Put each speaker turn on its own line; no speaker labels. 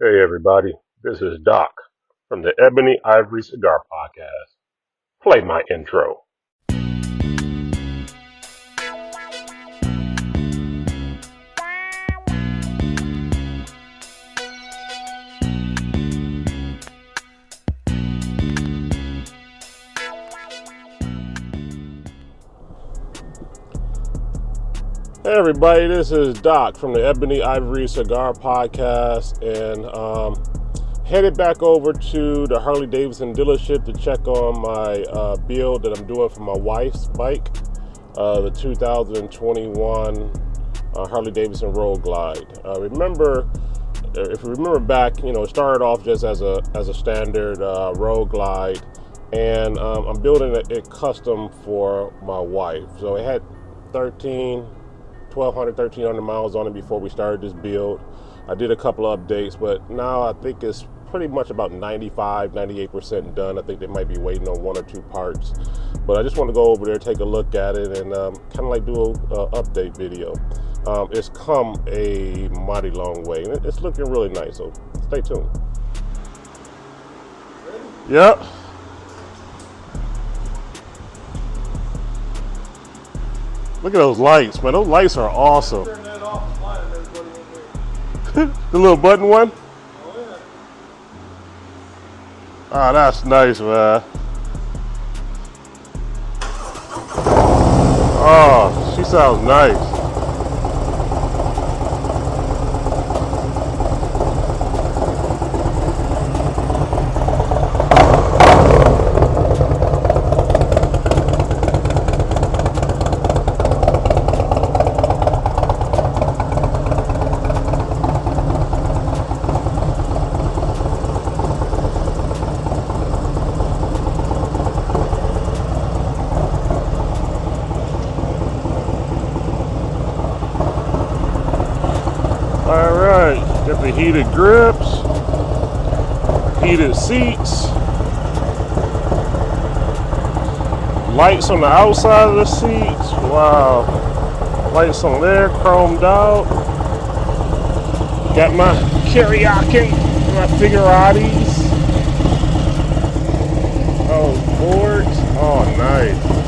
Hey everybody, this is Doc from the Ebony Ivory Cigar Podcast. Play my intro. Hey everybody, this is Doc from the Ebony Ivory Cigar Podcast, and headed back over to the Harley Davidson dealership to check on my build that I'm doing for my wife's bike, the 2021 Harley Davidson Road Glide. If you remember back, it started off just as a standard Road Glide, and I'm building it custom for my wife. So it had 1,300 miles on it before we started this build. I did a couple of updates, but now I think it's pretty much about 98% done. I think they might be waiting on one or two parts. But I just want to go over there, take a look at it, and kind of like do a update video. It's come a mighty long way, and it's looking really nice, so stay tuned. Yep. Look at those lights, man. Those lights are awesome.
Turn that off and light and everybody in there.
The little button one?
Oh yeah.
Ah, that's nice, man. Oh, she sounds nice. Alright, got the heated grips, heated seats, lights on the outside of the seats, wow, lights on there, chromed out, got my karaoke, my figuratis, oh, boards, oh nice.